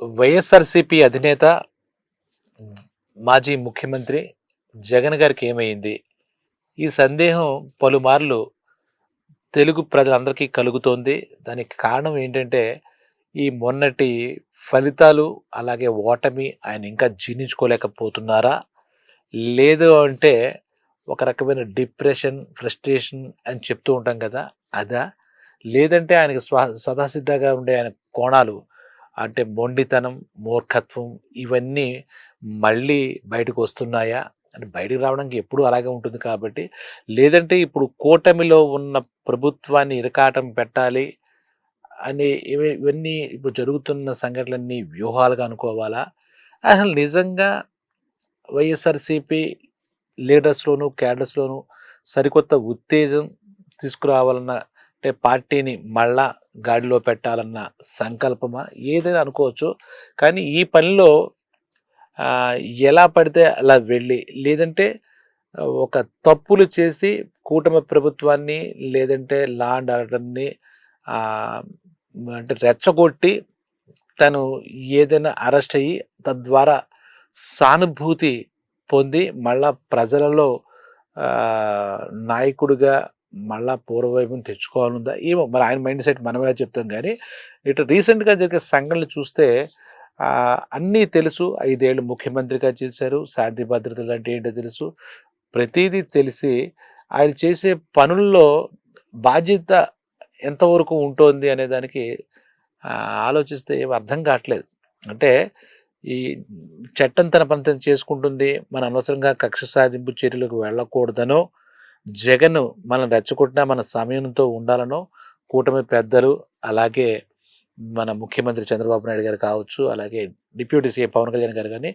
వైఎస్ఆర్‌సీపీ అధినేత, మాజీ ముఖ్యమంత్రి జగన్ గారికి ఏమైంది? ఈ సందేహం పలుమార్లు తెలుగు ప్రజలందరికీ కలుగుతోంది. దానికి కారణం ఏంటంటే, ఈ మొన్నటి ఫలితాలు, అలాగే ఓటమి ఆయన ఇంకా జీర్ణించుకోలేకపోతున్నారా? లేదు అంటే ఒక రకమైన డిప్రెషన్, ఫ్రస్ట్రేషన్ అని చెప్తూ ఉంటాం కదా! అదా? లేదంటే ఆయనకి స్వతసిద్ధంగా ఉండే ఆయన కోణాలు అంటే మొండితనం, మూర్ఖత్వం ఇవన్నీ మళ్ళీ బయటకొస్తున్నాయా? అంటే బయటికి రావడానికి ఎప్పుడూ అలాగే ఉంటుంది కాబట్టి, లేదంటే ఇప్పుడు కూటమిలో ఉన్న ప్రభుత్వాన్ని ఇరకాటం పెట్టాలి అని ఇవన్నీ ఇప్పుడు జరుగుతున్న సంఘటనలన్నీ వ్యూహాలుగా అనుకోవాలా? అసలు నిజంగా వైఎస్ఆర్‌సీపీ లీడర్స్‌లోను, క్యాడర్స్‌లోను సరికొత్త ఉత్తేజం తీసుకురావాలన్న అంటే పార్టీని మళ్ళా గాడిలో పెట్టాలన్న సంకల్పమా? ఏదైనా అనుకోవచ్చు. కానీ ఈ పనిలో ఆహ్, ఎలా పడితే అలా వెళ్ళి, లేదంటే ఒక తప్పులు చేసి కూటమి ప్రభుత్వాన్ని లేదంటే లా అండ్ ఆర్డర్‌ని ఆహ్, అంటే రెచ్చగొట్టి తను ఏదైనా అరెస్ట్ అయ్యి తద్వారా సానుభూతి పొంది మళ్ళా ప్రజలలో ఆహ్, నాయకుడిగా మళ్ళా పూర్వవైభవం తెచ్చుకోవాలనుందా? ఏమో మరి ఆయన మైండ్ సెట్ మనం ఎలా చెప్తాం గానీ, ఇటు రీసెంట్‌గా జరిగే సంఘటనలు చూస్తే అన్నీ తెలుసు. 5 ఏళ్ళు ముఖ్యమంత్రిగా చేశారు. శాంతి భద్రతలంటే ఏంటో తెలుసు. ప్రతీదీ తెలిసి ఆయన చేసే పనుల్లో బాధ్యత ఎంతవరకు ఉంటోంది అనే దానికి ఆలోచిస్తే ఏమి అర్థం కావట్లేదు. అంటే ఈ చట్టం తన పని తను చేసుకుంటుంది. మనం అనవసరంగా కక్ష సాధింపు చర్యలకు వెళ్ళకూడదనో, జగన్ మనం రెచ్చగొట్టినా మన సమయంతో ఉండాలనో, కూటమి పెద్దలు అలాగే మన ముఖ్యమంత్రి చంద్రబాబు నాయుడు గారు కావచ్చు, అలాగే డిప్యూటీ సీఎం పవన్ కళ్యాణ్ గారు గాని,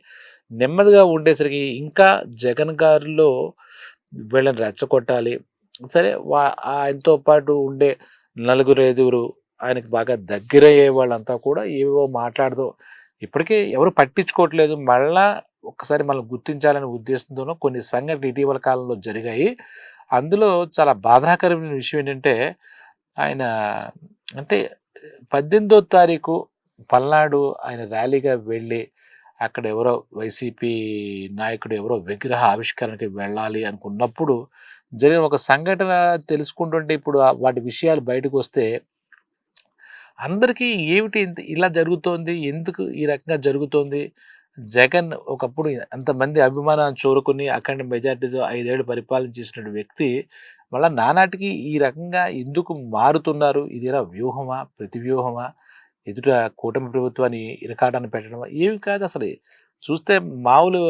నెమ్మదిగా ఉండేసరికి ఇంకా జగన్ గారిలో వీళ్ళని రెచ్చగొట్టాలి. సరే ఆయనతో పాటు ఉండే నలుగురు, ఐదుగురు ఆయనకి బాగా దగ్గరయ్యే వాళ్ళంతా కూడా ఏవేవో మాట్లాడదు ఇప్పటికీ ఎవరు పట్టించుకోవట్లేదు. మళ్ళా ఒక్కసారి మనం గుర్తించాలనే ఉద్దేశంతోనో కొన్ని సంఘటనలు ఇటీవల కాలంలో జరిగాయి. అందులో చాలా బాధాకరమైన విషయం ఏంటంటే, ఆయన అంటే 18థ్ తారీఖు పల్నాడు ఆయన ర్యాలీగా వెళ్ళి, అక్కడ ఎవరో వైసీపీ నాయకుడు ఎవరో విగ్రహ ఆవిష్కరణకి వెళ్ళాలి అనుకున్నప్పుడు, జరిగిన ఒక సంఘటన తెలుసుకుంటుంటే ఇప్పుడు వాటి విషయాలు బయటకొస్తే అందరికీ ఏమిటి ఇలా జరుగుతోంది? ఎందుకు ఈ రకంగా జరుగుతోంది? జగన్ ఒకప్పుడు అంతమంది అభిమానాన్ని చూరుకొని అఖండ మెజార్టీతో 5 ఏళ్ళు పరిపాలన చేసిన వ్యక్తి మళ్ళా నానాటికి ఈ రకంగా ఎందుకు మారుతున్నారు? ఇదేనా వ్యూహమా? ప్రతివ్యూహమా? ఎదుట కూటమి ప్రభుత్వాన్ని ఇరకాటాన్ని పెట్టడమా? ఏమి కాదసలు. చూస్తే మామూలు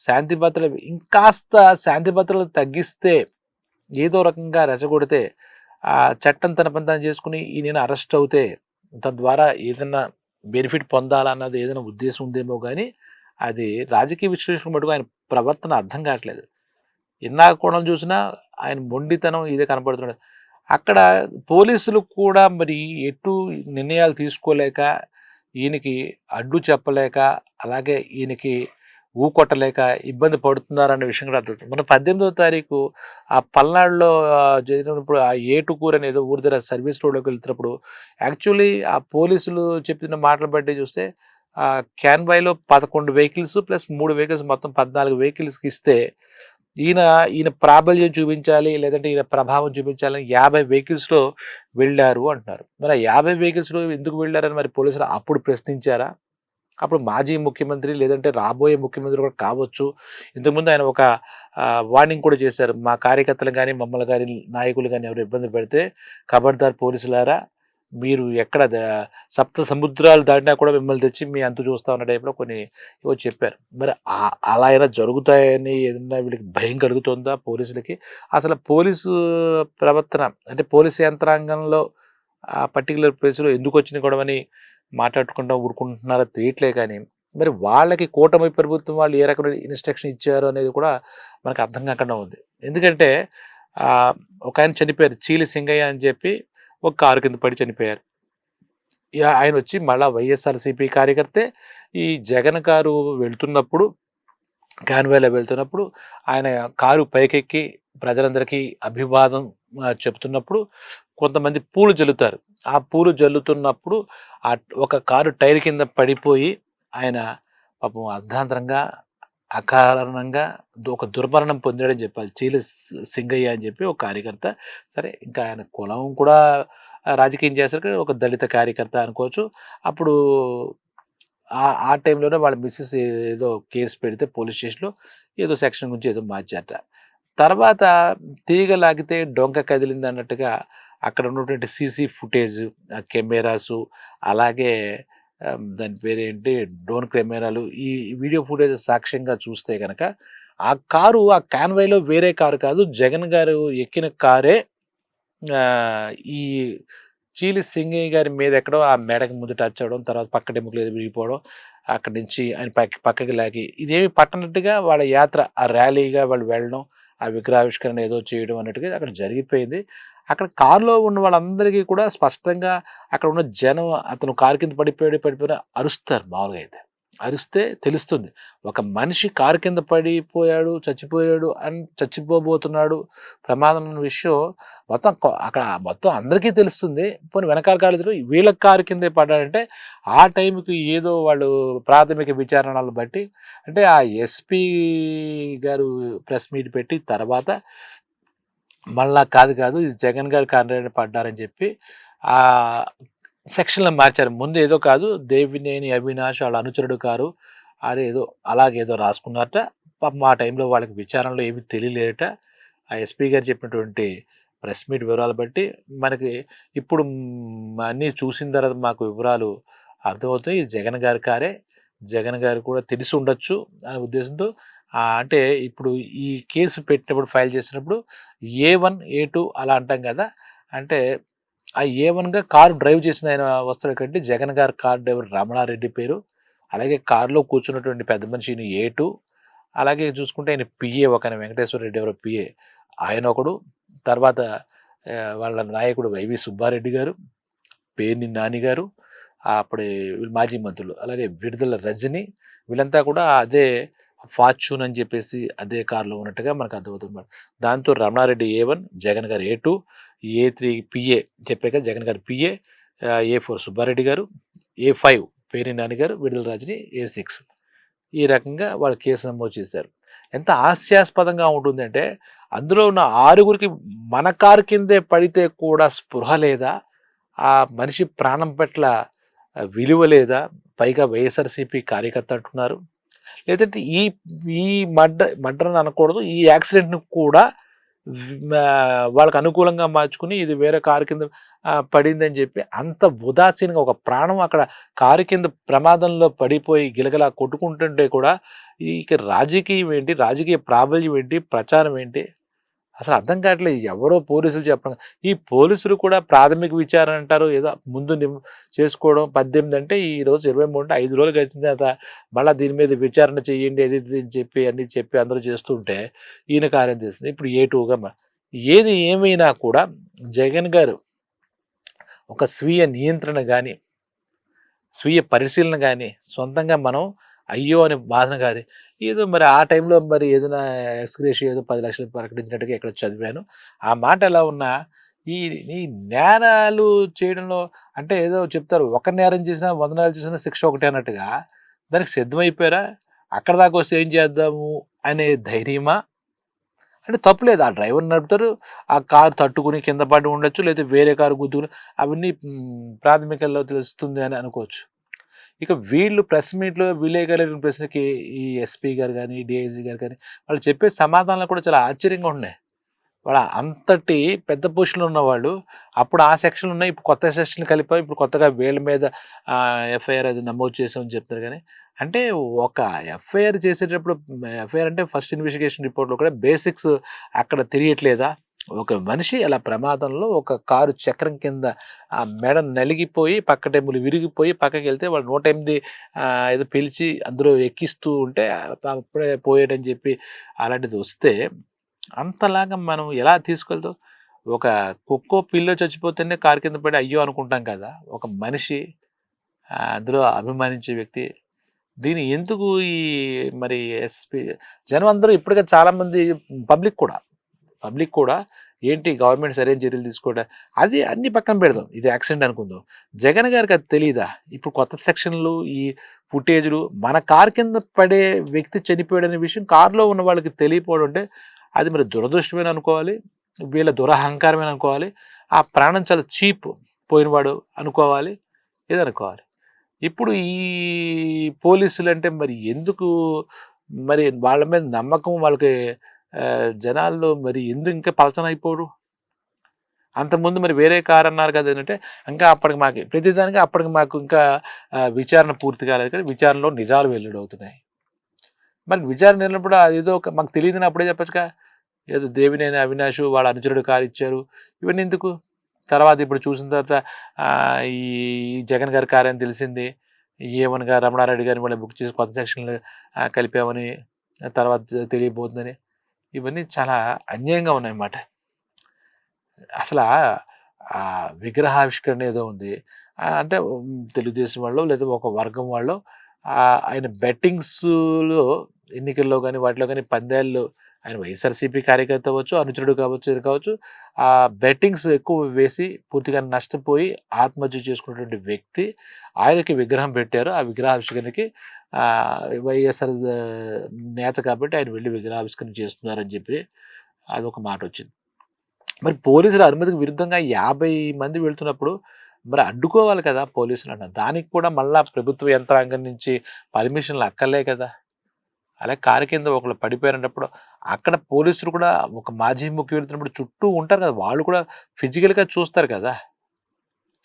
శాంతి భద్రతలు ఇంకాస్త శాంతి భద్రతలు తగ్గిస్తే ఏదో రకంగా రెచ్చగొడితే చట్టం తన పని తాను చేసుకొని ఈయన అరెస్ట్ అవుతే తద్వారా ఏదన్నా బెనిఫిట్ పొందాలన్నది ఏదైనా ఉద్దేశం ఉందేమో గానీ, అది రాజకీయ విశ్లేషణ మటుకు ఆయన ప్రవర్తన అర్థం కావట్లేదు. ఇందాక కోణం చూసినా ఆయన మొండితనం ఇదే కనపడుతున్నాడు. అక్కడ పోలీసులు కూడా మరి ఎటు నిర్ణయాలు తీసుకోలేక, ఈయనకి అడ్డు చెప్పలేక, అలాగే ఈయనకి ఊకొట్టలేక ఇబ్బంది పడుతున్నారన్న విషయం కూడా అర్థమవుతుంది. మొన్న 18వ తారీఖు ఆ పల్నాడులో జరిగినప్పుడు ఆ ఏటుకూరు అని ఏదో ఊరి దగ్గర సర్వీస్ రోడ్‌లోకి వెళ్తున్నప్పుడు యాక్చువల్లీ ఆ పోలీసులు చెప్పిన మాటలు బట్టి చూస్తే క్యాన్వాయ్‌లో 11 వెహికల్స్ ప్లస్ 3 వెహికల్స్ మొత్తం 14 వెహికల్స్‌కి ఇస్తే ఈయన ఈయన ప్రాబల్యం చూపించాలి, లేదంటే ఈయన ప్రభావం చూపించాలని 50 వెహికల్స్‌లో వెళ్లారు అంటున్నారు. మరి ఆ 50 వెహికల్స్‌లో ఎందుకు వెళ్లారని మరి పోలీసులు అప్పుడు ప్రశ్నించారా? అప్పుడు మాజీ ముఖ్యమంత్రి లేదంటే రాబోయే ముఖ్యమంత్రి కూడా కావచ్చు. ఇంతకుముందు ఆయన ఒక వార్నింగ్ కూడా చేశారు. మా కార్యకర్తలు గాని, మమ్మల్ని గాని, నాయకులు గాని ఎవరు ఇబ్బంది పెడితే ఖబర్దార్ పోలీసులారా మీరు ఎక్కడ సప్త సముద్రాలు దాటినా కూడా మిమ్మల్ని తెచ్చి మీ అంతు చూస్తా ఉన్న టైప్‌లో కొన్ని ఏవో చెప్పారు. మరి అలా అయినా జరుగుతాయని ఏదన్నా వీళ్ళకి భయం కలుగుతుందా పోలీసులకి? అసలు పోలీసు ప్రవర్తన అంటే పోలీసు యంత్రాంగంలో ఆ పర్టిక్యులర్ ప్లేస్‌లో ఎందుకొచ్చిన గొడవని మాట్లాడకుండా ఊరుకుంటున్నారో తెలియట్లే కానీ, మరి వాళ్ళకి కూటమి ప్రభుత్వం వాళ్ళు ఏ రకమైన ఇన్‌స్ట్రక్షన్ ఇచ్చారు అనేది కూడా మనకు అర్థం కాకుండా ఉంది. ఎందుకంటే ఒకాయన చనిపోయారు. చీలి సింగయ్య అని చెప్పి ఒక కారు కింద పడి చనిపోయారు. ఆయనొచ్చి మళ్ళా వైఎస్ఆర్‌సీపీ కార్యకర్తే. ఈ జగన్ కారు వెళ్తున్నప్పుడు కాన్వాయ్‌లో వెళ్తున్నప్పుడు ఆయన కారు పైకెక్కి ప్రజలందరికీ అభివాదం చెప్తున్నప్పుడు కొంతమంది పూలు జల్లుతారు. ఆ పూలు జల్లుతున్నప్పుడు ఒక కారు టైర్ కింద పడిపోయి ఆయన పాపం అర్ధాంతరంగా, అకారణంగా ఒక దుర్మరణం పొందాడని చెప్పాలి. సింగయ్య అని చెప్పి ఒక కార్యకర్త. సరే ఇంకా ఆయన కులం కూడా రాజకీయం చేస్తారు. ఒక దళిత కార్యకర్త అనుకోవచ్చు. అప్పుడు ఆ టైంలోనే వాళ్ళ మిసెస్ ఏదో కేస్ పెడితే పోలీస్ స్టేషన్‌లో ఏదో సెక్షన్ గురించి ఏదో మార్చారట. తర్వాత తీగ లాగితే డొంక కదిలిందన్నట్టుగా అక్కడ ఉన్నటువంటి సీసీ ఫుటేజు, కెమెరాసు అలాగే దాని పేరేంటి డ్రోన్ కెమెరాలు ఈ వీడియో ఫుటేజ్ సాక్ష్యంగా చూస్తే గనక ఆ కాన్వాయ్‌లో వేరే కారు కాదు. జగన్ గారు ఎక్కిన కారే ఈ చీలి సింగయ్య గారి మీద ఎక్కడో ఆ మెడకి ముందు టచ్ అవ్వడం, తర్వాత పక్కటెముకలు ఏదో విరిగిపోవడం, అక్కడి నుంచి ఆయన పక్కకి లాగి ఇదేమి పట్టనట్టుగా వాళ్ళ యాత్ర ఆ ర్యాలీగా వాళ్ళు వెళ్ళడం, ఆ విగ్రహావిష్కరణ ఏదో చేయడం అన్నట్టుగా అక్కడ జరిగిపోయింది. అక్కడ కారులో ఉన్న వాళ్ళందరికీ కూడా స్పష్టంగా అక్కడ ఉన్న జనం అతను కారు కింద పడిపోయాడు అరుస్తారు మామూలుగా అయితే. అరిస్తే తెలుస్తుంది. ఒక మనిషి కారు కింద పడిపోయాడు, చచ్చిపోయాడు చచ్చిపోబోతున్నాడు ప్రమాదం అన్న విషయం అక్కడ మొత్తం అందరికీ తెలుస్తుంది. పోనీ వెనకాల కాలేజీలో వీళ్ళ కారు కిందే పడ్డాడంటే ఆ టైంకి ఏదో వాళ్ళు ప్రాథమిక విచారణలు బట్టి అంటే ఆ ఎస్పీ గారు ప్రెస్ మీట్ పెట్టి తర్వాత మళ్ళా కాదు ఇది జగన్ గారి కారులోనే పడ్డారని చెప్పి ఆ సెక్షన్‌లో మార్చారు. ముందు ఏదో కాదు దేవినేని అవినాష్ వాళ్ళ అనుచరుడు కారు అదేదో అలాగేదో రాసుకున్నారట. పాపం ఆ టైంలో వాళ్ళకి విచారణలో ఏమీ తెలియలేదట. ఆ ఎస్పీ గారు చెప్పినటువంటి ప్రెస్ మీట్ వివరాలు బట్టి మనకి ఇప్పుడు అన్నీ చూసిన తర్వాత మాకు వివరాలు అర్థమవుతాయి. ఇది జగన్ గారి కారే. జగన్ గారు కూడా తెలిసి ఉండొచ్చు అనే ఉద్దేశంతో అంటే ఇప్పుడు ఈ కేసు పెట్టినప్పుడు ఫైల్ చేసినప్పుడు ఏ1, ఏ2 అలా అంటాం కదా! అంటే ఆ ఏ1గా కారు డ్రైవ్ చేసిన ఆయన వస్తాడు కంటే జగన్ గారి కార్ డ్రైవర్ రమణారెడ్డి పేరు. అలాగే కారులో కూర్చున్నటువంటి పెద్ద మనిషి ఈయన ఏ2. అలాగే చూసుకుంటే ఆయన పిఏ ఒకఆయన వెంకటేశ్వర రెడ్డి ఎవరో పిఏ ఆయన ఒకడు. తర్వాత వాళ్ళ నాయకుడు వైవి సుబ్బారెడ్డి గారు, పేర్ని నాని గారు, అప్పుడే మాజీ మంత్రులు. అలాగే విడుదల రజని వీళ్ళంతా కూడా అదే ఫార్చ్యూన్ అని చెప్పేసి అదే కారులో ఉన్నట్టుగా మనకు అర్థమవుతుంది. దాంతో రమణారెడ్డి ఏ1, జగన్ గారు ఏ2, ఏ3 పిఏ చెప్పాక జగన్ గారు పిఏ, ఏ4 సుబ్బారెడ్డి గారు, ఏ5 పేర్ని నాని గారు, విడుదల రజని ఏ6 ఈ రకంగా వాళ్ళు కేసు నమోదు చేశారు. ఎంత హాస్యాస్పదంగా ఉంటుందంటే అందులో ఉన్న 6గురికి మన కారు కిందే పడితే కూడా స్పృహ లేదా? ఆ మనిషి ప్రాణం పట్ల విలువ లేదా? పైగా వైఎస్ఆర్‌సీపీ కార్యకర్త అంటున్నారు. లేదంటే ఈ ఈ మర్డర్ అని అనకూడదు. ఈ యాక్సిడెంట్‌ని కూడా వాళ్ళకి అనుకూలంగా మార్చుకుని ఇది వేరే కారు కింద పడిందని చెప్పి అంత ఉదాసీనంగా ఒక ప్రాణం అక్కడ కారు కింద ప్రమాదంలో పడిపోయి గిలగలా కొట్టుకుంటుంటే కూడా ఇక రాజకీయం ఏంటి? రాజకీయ ప్రాబల్యం ఏంటి? ప్రచారం ఏంటి? అసలు అర్థం కావట్లేదు. ఎవరో పోలీసులు చెప్పడం. ఈ పోలీసులు కూడా ప్రాథమిక విచారణ అంటారు. ఏదో ముందు చేసుకోవడం 18 అంటే ఈరోజు 23 అంటే 5 రోజులు గడిచిన తర్వాత మళ్ళా దీని మీద విచారణ చేయండి అది ఇది అని చెప్పి అన్నీ చెప్పి అందరూ చేస్తుంటే ఈయన కార్యం చేస్తుంది. ఇప్పుడు ఏ2గా ఏది ఏమైనా కూడా జగన్ గారు ఒక స్వీయ నియంత్రణ గాని, స్వీయ పరిశీలన గాని సొంతంగా మనం అయ్యో! అని బాధన గాని ఏదో మరి ఆ టైంలో మరి ఏదైనా ఎక్స్‌గ్రేషియో ఏదో 10,00,000 ప్రకటించినట్టుగా ఎక్కడో చదివాను. ఆ మాట ఎలా ఉన్నా ఈ ఈ నేరాలు చేయడంలో అంటే ఏదో చెప్తారు. ఒక నేరం చేసినా 100 నేరాలు చేసినా శిక్ష ఒకటే అన్నట్టుగా దానికి సిద్ధమైపోయారా? అక్కడి దాకా వస్తే ఏం చేద్దాము అనే ధైర్యమా? అంటే తప్పు లేదు. ఆ డ్రైవర్ నడుపుతారు. ఆ కారు తట్టుకుని కింద పడి ఉండొచ్చు. లేకపోతే వేరే కారు గుద్దుకుని అవన్నీ ప్రాథమికంలో తెలుస్తుంది అని అనుకోవచ్చు. ఇక వీళ్ళు ప్రెస్ మీట్‌లో విలేకరుల ప్రశ్నకి ఈ ఎస్పీ గారు గాని, డీఐజీ గారు గాని వాళ్ళు చెప్పే సమాధానాలు కూడా చాలా ఆశ్చర్యంగా ఉన్నాయి. వాళ్ళ అంతటి పెద్ద పొజిషన్‌లో ఉన్నవాళ్ళు అప్పుడు ఆ సెక్షన్‌లు ఉన్నాయి. ఇప్పుడు కొత్త సెక్షన్‌లు కలిపాం. ఇప్పుడు కొత్తగా వీళ్ళ మీద ఎఫ్ఐఆర్ అది నమోదు చేసామని చెప్తారు గానీ, అంటే ఒక ఎఫ్ఐఆర్ చేసేటప్పుడు ఎఫ్ఐఆర్ అంటే ఫస్ట్ ఇన్వెస్టిగేషన్ రిపోర్ట్‌లో కూడా బేసిక్స్ అక్కడ తెలియట్లేదా? ఒక మనిషి అలా ప్రమాదంలో ఒక కారు చక్రం కింద ఆ మెడ నలిగిపోయి, పక్కటెముకలు విరిగిపోయి పక్కకెళ్తే వాళ్ళు 108 ఏదో పిలిచి అందులో ఎక్కిస్తూ ఉంటే అప్పుడే పోయాడని చెప్పి అలాంటిది వస్తే అంతలాగా మనం ఎలా తీసుకెళ్తాం? ఒక కుక్కో, పిల్లో చచ్చిపోతేనే కారు కింద పడి అయ్యో! అనుకుంటాం కదా! ఒక మనిషి అందులో అభిమానించే వ్యక్తి. దీన్ని ఎందుకు ఈ మరి ఎస్పీ జనం అందరూ ఇప్పటికే చాలామంది పబ్లిక్ కూడా, పబ్లిక్ కూడా ఏంటి గవర్నమెంట్ సరైన చర్యలు తీసుకోవడం, అది అన్ని పక్కన పెడదాం. ఇది యాక్సిడెంట్ అనుకుందాం. జగన్ గారికి అది తెలీదా? ఇప్పుడు కొత్త సెక్షన్‌లు, ఈ ఫుటేజ్‌లు మన కారు కింద పడే వ్యక్తి చనిపోయాడనే విషయం కారులో ఉన్న వాళ్ళకి తెలియకపోవడం అంటే, అది మరి దురదృష్టమేనా అనుకోవాలి, వీళ్ళ దురహంకారమేనా అనుకోవాలి, ఆ ప్రాణం చాలా చీప్ పోయినవాడు అనుకోవాలి, ఏదనుకోవాలి. ఇప్పుడు ఈ పోలీసులంటే మరి ఎందుకు, మరి వాళ్ళ మీద నమ్మకం వాళ్ళకి జనాల్లో మరి ఎందుకు ఇంకా పలచనైపోరు? అంతకుముందు మరి వేరే కారు అన్నారు కదా అంటే, ఇంకా అప్పటికి మాకు ప్రతిదానికి అప్పటికి మాకు ఇంకా విచారణ పూర్తి కాలేదు కానీ విచారణలో నిజాలు వెల్లడవుతున్నాయి. మరి విచారణ వెళ్ళినప్పుడు అదేదో మాకు తెలియదని అప్పుడే చెప్పొచ్చుగా. ఏదో దేవినేని అవినాష్ వాళ్ళ అనుచరుడు కారు ఇచ్చారు. ఇవన్నీ ఎందుకు? తర్వాత ఇప్పుడు చూసిన తర్వాత ఈ జగన్ గారి కారు అని తెలిసింది. ఏమనగా రమణారెడ్డి గారిని మళ్ళీ బుక్ చేసి కొత్త సెక్షన్‌లు కలిపామని, తర్వాత తెలియబోతుందని. ఇవన్నీ చాలా అన్యాయంగా ఉన్నాయన్నమాట. అసలా విగ్రహావిష్కరణ ఏదో ఉంది. అంటే తెలుగుదేశం వాళ్ళో లేదా ఒక వర్గం వాళ్ళో ఆయన బెట్టింగ్స్‌లో ఎన్నికల్లో గాని, వాటిలో గాని పందాల్లో ఆయన వైఎస్ఆర్‌సీపీ కార్యకర్త అవ్వచ్చు, అనుచరుడు కావచ్చు, ఇది కావచ్చు. బెట్టింగ్స్ ఎక్కువ వేసి పూర్తిగా నష్టపోయి ఆత్మహత్య చేసుకున్నటువంటి వ్యక్తి. ఆయనకి విగ్రహం పెట్టారు. ఆ విగ్రహావిష్కరణకి వైఎస్ఆర్ నేత కాబట్టి ఆయన వెళ్లి విగ్రహావిష్కరణ చేస్తున్నారని చెప్పి అదొక మాటొచ్చింది. మరి పోలీసుల అనుమతికి విరుద్ధంగా 50 మంది వెళ్తున్నప్పుడు మరి అడ్డుకోవాలి కదా పోలీసులన్న. దానికి కూడా మళ్ళా ప్రభుత్వ యంత్రాంగం నుంచి పర్మిషన్‌లు అక్కర్లే కదా! అలాగే కారు కింద ఒకళ్ళు పడిపోయినప్పుడు అక్కడ పోలీసులు కూడా ఒక మాజీ ముఖ్య వెళ్తున్నప్పుడు చుట్టూ ఉంటారు కదా! వాళ్ళు కూడా ఫిజికల్‌గా చూస్తారు కదా!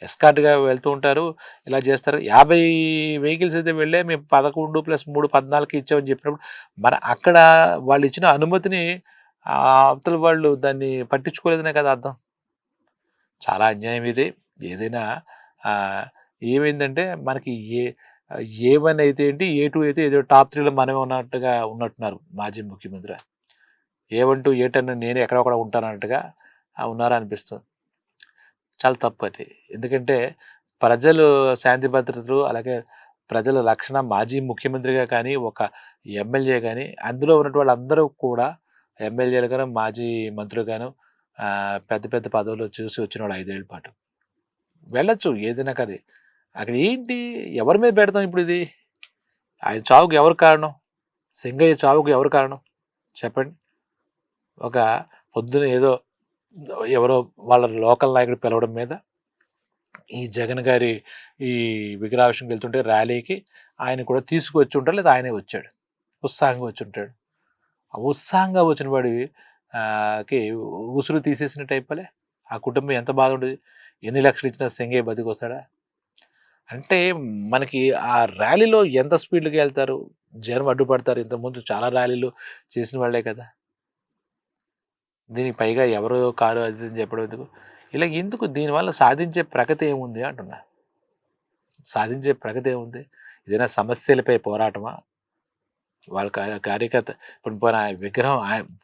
ఎస్కార్ట్‌గా వెళ్తూ ఉంటారు. ఇలా చేస్తారు. 50 వెహికల్స్ అయితే వెళ్ళాయి. మేము 11+3 14కి ఇచ్చామని చెప్పినప్పుడు మరి అక్కడ వాళ్ళు ఇచ్చిన అనుమతిని అవతల వాళ్ళు దాన్ని పట్టించుకోలేదనే కదా అర్థం. చాలా అన్యాయం ఇది. ఏదైనా ఆహ్, ఏమైందంటే మనకి ఏ1 అయితే ఏంటి, ఏ2 అయితే ఏదో టాప్ 3లో మనమే ఉన్నట్టుగా ఉన్నట్టున్నారు మాజీ ముఖ్యమంత్రి. ఏ1 టు ఏ10 నేనే ఎక్కడొక్కడ ఉంటానన్నట్టుగా ఉన్నారనిపిస్తుంది. చాలా తప్పది. ఎందుకంటే ప్రజలు శాంతి భద్రతలు అలాగే ప్రజల రక్షణ మాజీ ముఖ్యమంత్రిగా కానీ, ఒక ఎమ్మెల్యే గాని, అందులో ఉన్నటువంటి వాళ్ళందరూ కూడా ఎమ్మెల్యేలు గాను, మాజీ మంత్రులు గాను పెద్ద పెద్ద పదవులు చూసి వచ్చినోళ్ళు 5 ఏళ్ల పాటు. వెళ్ళొచ్చు ఏదైనా కానీ. అక్కడ ఏంటి? ఎవరి మీద పెడతాం ఇప్పుడిది? ఆయన చావుకి ఎవరు కారణం? సింగయ్య చావుకి ఎవరు కారణం? చెప్పండి. ఒక పొద్దున ఏదో ఎవరో వాళ్ళ లోకల్ నాయకుడు పిలవడం మీద ఈ జగన్ గారి ఈ విగ్రహావిష్కరణకి వెళ్తుంటే ర్యాలీకి ఆయన కూడా తీసుకొచ్చి ఉంటాడు, లేదా ఆయనే వచ్చాడు. ఉత్సాహంగా వచ్చుంటాడు. ఆ ఉత్సాహంగా వచ్చిన వాడివి కి ఉసురు తీసేసినట్టు అయిపోలే? ఆ కుటుంబం ఎంత బాధ ఉండేది? ఎన్ని లక్షలు ఇచ్చినా సింగయ్య బతికొస్తాడా? అంటే మనకి ఆ ర్యాలీలో ఎంత స్పీడ్‌గా ఎళ్తారు? జనం అడ్డుపడతారు. ఇంతకుముందు చాలా ర్యాలీలు చేసిన వాళ్ళే కదా! దీనికి పైగా ఎవరో కారు అది ఇది అని చెప్పడం ఎందుకు? ఇలా ఎందుకు దీనివల్ల సాధించే ప్రగతి ఏముంది అంటున్నా. సాధించే ప్రగతి ఏముంది? ఏదైనా సమస్యలపై పోరాటమా? వాళ్ళ కార్యకర్త ఇప్పుడు పోనీ ఆ విగ్రహం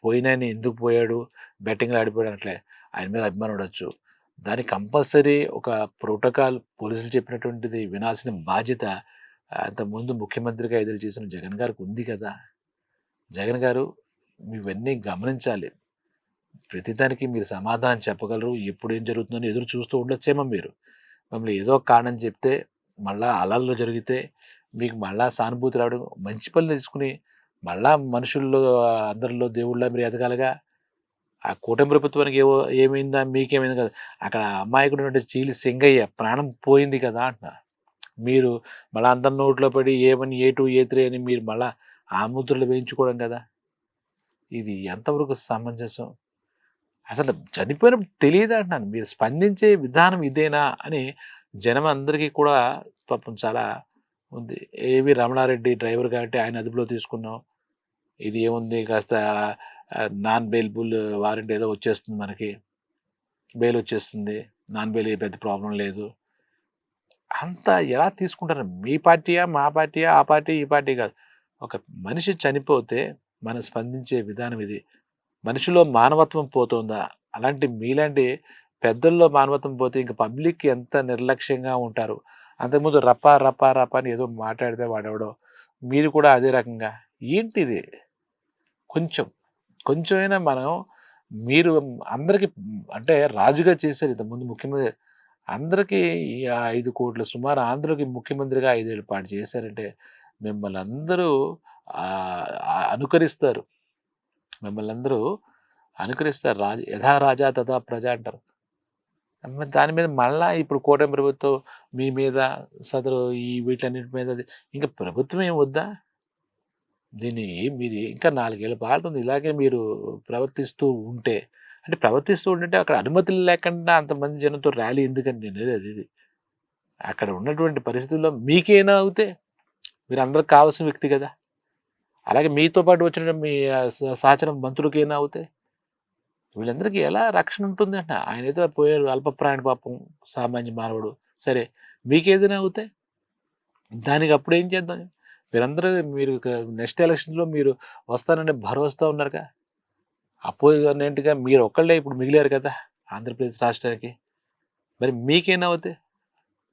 పోయినాయన ఎందుకు పోయాడు? బెట్టింగ్‌లో ఆడిపోయాడు అనట్లే. ఆయన మీద అభిమానం ఉండొచ్చు. దానికి కంపల్సరీ ఒక ప్రోటోకాల్ పోలీసులు చెప్పినటువంటిది వినాల్సిన బాధ్యత అంతకుముందు ముఖ్యమంత్రిగా ఎదురు చేసిన జగన్ గారికి ఉంది కదా! జగన్ గారు ఇవన్నీ గమనించాలి. ప్రతిదానికి మీరు సమాధానం చెప్పగలరు. ఎప్పుడేం జరుగుతుందని ఎదురు చూస్తూ ఉండొచ్చేమో మీరు. మమ్మల్ని ఏదో ఒక కారణం చెప్తే, మళ్ళా అలలు జరిగితే, మీకు మళ్ళా సానుభూతి రావడం, మంచి పనులు తీసుకొని, మళ్ళా మనుషుల్లో అందరిలో దేవుళ్ళ మీరు ఎదగాలిగా. ఆ కూటమి ప్రభుత్వానికి ఏమైందా? మీకేమైంది కాదు. అక్కడ అమాయకుడైనటువంటి చీలి సింగయ్య ప్రాణం పోయింది కదా అంటున్నా. మీరు మళ్ళా అందరి నోట్లో పడి ఏ1, ఏ2, ఏ3 అని మీరు మళ్ళా ఆ ముద్రలు వేయించుకోవడం కదా! ఇది ఎంతవరకు సమంజసం? అసలు చనిపోయినప్పుడు తెలీదంటున్నాను. మీరు స్పందించే విధానం ఇదేనా అని జనం అందరికీ కూడా పాపం చాలా ఉంది. ఏవి రమణారెడ్డి డ్రైవర్ కాబట్టి ఆయన అదుపులో తీసుకున్నాం. ఇది ఏముంది కాస్త నాన్ బెయిలబుల్ వారెంట్ ఏదో వచ్చేస్తుంది మనకి. బెయిల్ వచ్చేస్తుంది. నాన్ బెయిల్ పెద్ద ప్రాబ్లమ్ లేదు. అంతా ఎలా తీసుకుంటారు? మీ పార్టీయా? మా పార్టీయా? ఆ పార్టీ, ఈ పార్టీ కాదు. ఒక మనిషి చనిపోతే మనం స్పందించే విధానం ఇది. మనిషిలో మానవత్వం పోతుందా? అలాంటి మీలాంటి పెద్దల్లో మానవత్వం పోతే ఇంక పబ్లిక్ ఎంత నిర్లక్ష్యంగా ఉంటారు. అంతకుముందు రపా, రపా, రపా అని ఏదో మాట్లాడితే వాడెవడో, మీరు కూడా అదే రకంగా. ఏంటిది? కొంచెం, కొంచెమైనా మనం మీరు అందరికి అంటే రాజుగా చేశారు ఇంతకుముందు ముఖ్యమంత్రి అందరికీ ఈ 5,00,00,000 సుమారు ఆంధ్రకి ముఖ్యమంత్రిగా 5 ఏళ్ల పాటు చేశారంటే మిమ్మల్ని అందరూ అనుకరిస్తారు. మిమ్మల్ని అందరూ అనుకరిస్తారు. యథా రాజా తథా ప్రజ అంటారు. మరి దాని మీద మళ్ళా ఇప్పుడు కూటమి ప్రభుత్వం మీ మీద సదరు వీటన్నిటి మీద ఇంకా ప్రభుత్వం ఏం వద్దా? దీన్ని మీరు ఇంకా 4 ఏళ్ల పాటు ఉంది. ఇలాగే మీరు ప్రవర్తిస్తూ ఉంటే అంటే ప్రవర్తిస్తూ ఉంటుంటే అక్కడ అనుమతులు లేకుండా అంతమంది జనంతో ర్యాలీ ఎందుకండి నేననేది ఇది. అక్కడ ఉన్నటువంటి పరిస్థితుల్లో మీకేనా అవుతే మీరందరికి కావాల్సిన వ్యక్తి కదా! అలాగే మీతో పాటు వచ్చిన మీ సహచర మంత్రులకేనా అవుతాయి? వీళ్ళందరికీ ఎలా రక్షణ ఉంటుందంట? ఆయనేదో పోయారు అల్పప్రాణి పాపం సామాన్య మానవుడు. సరే మీకేదైనా అవుతే దానికి అప్పుడేం చేద్దాం? మీరందరూ మీరు నెక్స్ట్ ఎలక్షన్‌లో మీరు వస్తానని భరోసాతో ఉన్నారుగా. అపోనెంట్‌గా మీరు ఒక్కళ్ళే ఇప్పుడు మిగిలారు కదా! ఆంధ్రప్రదేశ్ రాష్ట్రానికి. మరి మీకేనా అవుతాయి?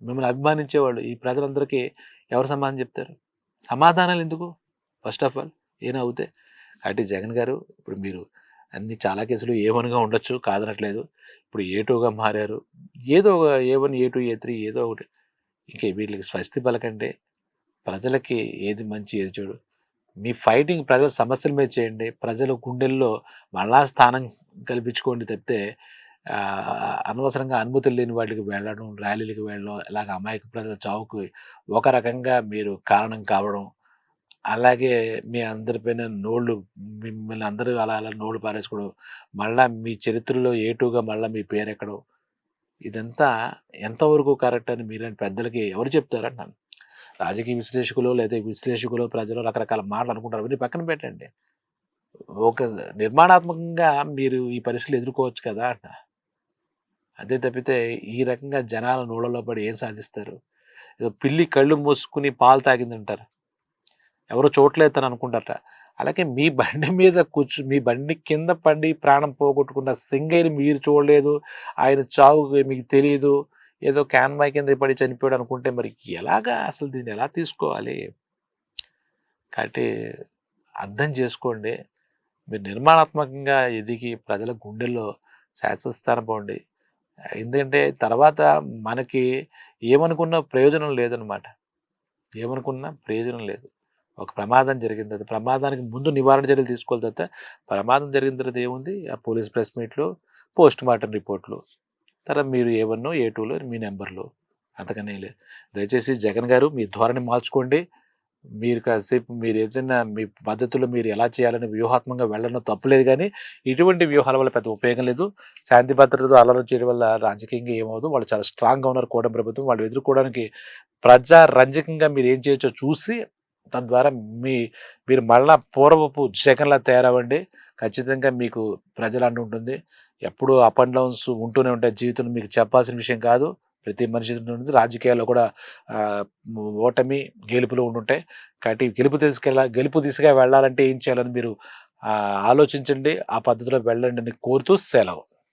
మిమ్మల్ని అభిమానించేవాళ్ళు ఈ ప్రజలందరికీ ఎవరు సమాధానం చెప్తారు? సమాధానాలు ఎందుకు? ఫస్ట్ ఆఫ్ ఆల్ ఏనా అవుతాయి? కాబట్టి జగన్ గారు ఇప్పుడు మీరు అన్ని చాలా కేసులు ఏ1గా ఉండొచ్చు కాదనట్లేదు. ఇప్పుడు ఏ2గా మారారు. ఏదో ఒక ఏ1, ఏ2, ఏ3 ఏదో ఒకటి. ఇంక వీటికి స్వస్తి పలకండి. ప్రజలకి ఏది మంచి ఏది చెడు మీ ఫైటింగ్ ప్రజల సమస్యల మీద చేయండి. ప్రజల గుండెల్లో మళ్ళా స్థానం కల్పించుకోండి తప్పితే అనవసరంగా అనుమతులు లేని వాటికి వెళ్ళడం, ర్యాలీలకు వెళ్ళడం, ఇలాగ అమాయక ప్రజల చావుకు ఒక రకంగా మీరు కారణం కావడం, అలాగే మీ అందరిపైన మిమ్మల్ని అందరూ అలా అలా నోళ్ళు పారేసుకోవడం, మళ్ళా మీ చరిత్రలో ఏ2గా మళ్ళా మీ పేరెక్కడం, ఇదంతా ఎంతవరకు కరెక్ట్ అని మీలాంటి పెద్దలకి ఎవరు చెప్తారంటున్నాను. రాజకీయ విశ్లేషకులు లేదా విశ్లేషకులు ప్రజలు రకరకాల మాటలు అనుకుంటారు. అవన్నీ పక్కన పెట్టండి. ఒక నిర్మాణాత్మకంగా మీరు ఈ పరిస్థితులు ఎదుర్కోవచ్చు కదా అంట. అదే తప్పితే ఈ రకంగా జనాల నోళ్ళలో పడి ఏం సాధిస్తారు? ఏదో పిల్లి కళ్ళు మూసుకుని పాలు తాగిందంటారు. ఎవరో చూడలేదని అనుకుంటారట. అలాగే మీ బండి మీద మీ బండి కింద పడి ప్రాణం పోగొట్టుకున్న సింగయ్యని మీరు చూడలేదు. ఆయన చావు మీకు తెలీదు. ఏదో క్యాన్వాయ్ కింద పడి చనిపోయాడు అనుకుంటే మరి ఎలాగా అసలు దీన్ని ఎలా తీసుకోవాలి? కాబట్టి అర్థం చేసుకోండి. మీరు నిర్మాణాత్మకంగా ఎదిగి ప్రజల గుండెల్లో శాశ్వత స్థానం పోండి. ఎందుకంటే తర్వాత మనకి ఏమనుకున్న ప్రయోజనం లేదనమాట. ఏమనుకున్నా ప్రయోజనం లేదు. ఒక ప్రమాదం జరిగిన తర్వాత ప్రమాదానికి ముందు నివారణ చర్యలు తీసుకోవాలి తప్ప ప్రమాదం జరిగిన తర్వాత ఏముంది ఆ పోలీస్ ప్రెస్ మీట్లు, పోస్ట్ మార్టం రిపోర్ట్లు, తర్వాత మీరు ఏ1, ఏ2లో మీ నెంబర్లు, అంతకనే లేదు. దయచేసి జగన్ గారు మీ ధోరణి మార్చుకోండి. మీరు కాసేపు మీరు ఏదైనా మీ పద్ధతిలో మీరు ఎలా చేయాలని వ్యూహాత్మకంగా వెళ్ళడం తప్పులేదు కానీ ఇటువంటి వ్యూహాల వల్ల పెద్ద ఉపయోగం లేదు. శాంతి భద్రతతో అల్లరి చేయడం వల్ల రాజకీయంగా ఏమవుదు. వాళ్ళు చాలా స్ట్రాంగ్గా ఉన్నారు కూటమి ప్రభుత్వం. వాళ్ళు ఎదుర్కోవడానికి ప్రజారంజకంగా మీరు ఏం చేయొచ్చో చూసి తద్వారా మీరు మళ్ళా పూర్వపు జగన్లా తయారవ్వండి. ఖచ్చితంగా మీకు ప్రజల అండ ఉంటుంది. ఎప్పుడూ అప్ అండ్ డౌన్స్ ఉంటూనే ఉంటాయి జీవితంలో. మీకు చెప్పాల్సిన విషయం కాదు. ప్రతి మనిషి ఉంటుంది. రాజకీయాల్లో కూడా ఓటమి, గెలుపులు ఉండుంటాయి. కాబట్టి గెలుపు దిశగా వెళ్ళాలంటే ఏం చేయాలని మీరు ఆలోచించండి. ఆ పద్ధతిలో వెళ్ళండి అని కోరుతూ సెలవు.